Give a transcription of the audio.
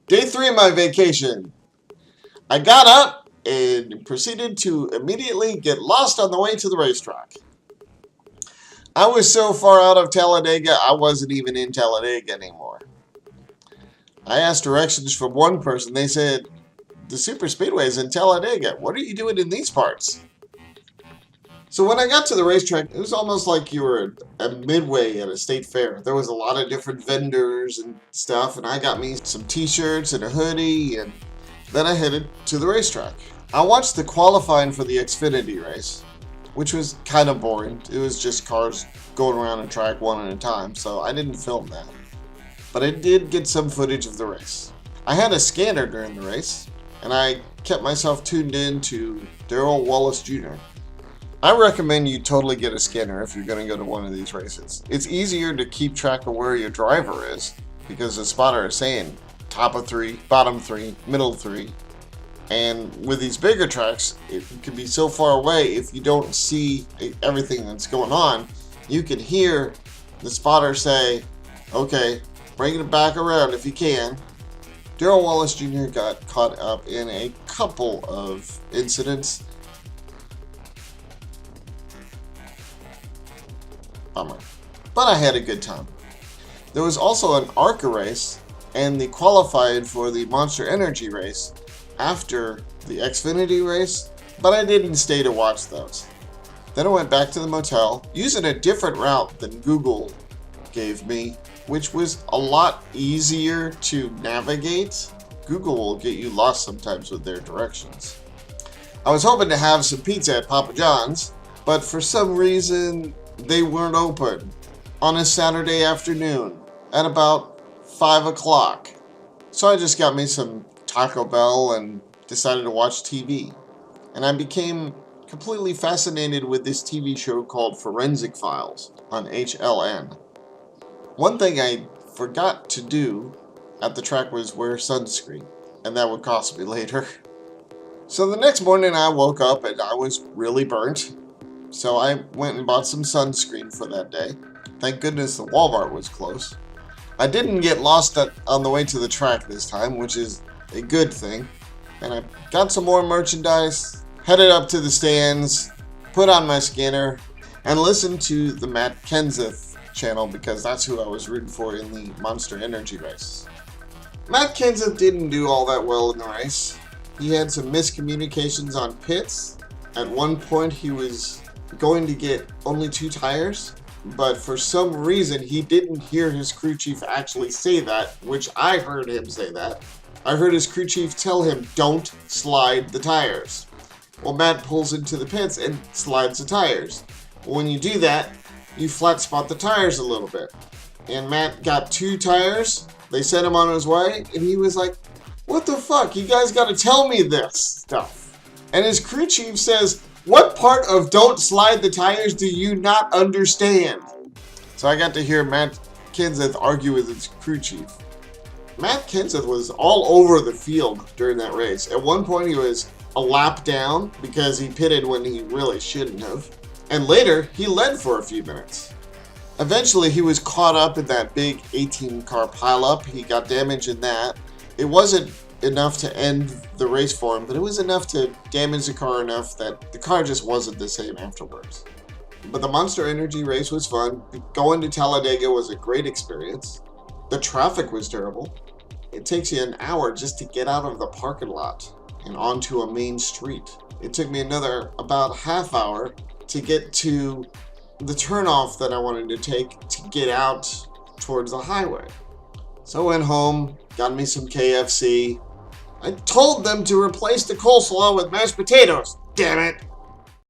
Day 3 of my vacation. I got up and proceeded to immediately get lost on the way to the racetrack. I was so far out of Talladega, I wasn't even in Talladega anymore. I asked directions from one person. They said, the super speedway is in Talladega. What are you doing in these parts? So when I got to the racetrack, it was almost like you were at midway at a state fair. There was a lot of different vendors and stuff, and I got me some t-shirts and a hoodie, and then I headed to the racetrack. I watched the qualifying for the Xfinity race, which was kind of boring. It was just cars going around the track one at a time, so I didn't film that. But I did get some footage of the race. I had a scanner during the race, and I kept myself tuned in to Darrell Wallace Jr. I recommend you totally get a scanner if you're going to go to one of these races. It's easier to keep track of where your driver is because the spotter is saying top of 3, bottom 3, middle 3. And with these bigger tracks, it can be so far away if you don't see everything that's going on. You can hear the spotter say, okay, bring it back around if you can. Darrell Wallace Jr. got caught up in a couple of incidents. Bummer. But I had a good time. There was also an ARCA race and the qualifying for the Monster Energy race after the Xfinity race, but I didn't stay to watch those. Then I went back to the motel using a different route than Google gave me, which was a lot easier to navigate. Google will get you lost sometimes with their directions. I was hoping to have some pizza at Papa John's, but for some reason they weren't open on a Saturday afternoon at about 5 o'clock. So I just got me some Taco Bell and decided to watch TV. And I became completely fascinated with this TV show called Forensic Files on HLN. One thing I forgot to do at the track was wear sunscreen, and that would cost me later. So the next morning I woke up and I was really burnt. So I went and bought some sunscreen for that day. Thank goodness the Walmart was close. I didn't get lost on the way to the track this time, which is a good thing. And I got some more merchandise, headed up to the stands, put on my scanner, and listened to the Matt Kenseth channel because that's who I was rooting for in the Monster Energy race. Matt Kenseth didn't do all that well in the race. He had some miscommunications on pits. At one point he was going to get only 2 tires, but for some reason he didn't hear his crew chief actually say that, which I heard him say that. I heard his crew chief tell him, don't slide the tires. Well, Matt pulls into the pits and slides the tires. When you do that, you flat spot the tires a little bit. And Matt got 2 tires, they sent him on his way, and he was like, what the fuck, you guys gotta tell me this stuff. And his crew chief says, what part of don't slide the tires do you not understand? So I got to hear Matt Kenseth argue with his crew chief. Matt Kenseth was all over the field during that race. At one point he was a lap down because he pitted when he really shouldn't have. And later he led for a few minutes. Eventually he was caught up in that big 18-car pileup. He got damaged in that. It wasn't enough to end the race for him, but it was enough to damage the car enough that the car just wasn't the same afterwards. But the Monster Energy race was fun. Going to Talladega was a great experience. The traffic was terrible. It takes you an hour just to get out of the parking lot and onto a main street. It took me another about half hour to get to the turnoff that I wanted to take to get out towards the highway. So I went home, got me some KFC. I told them to replace the coleslaw with mashed potatoes, damn it!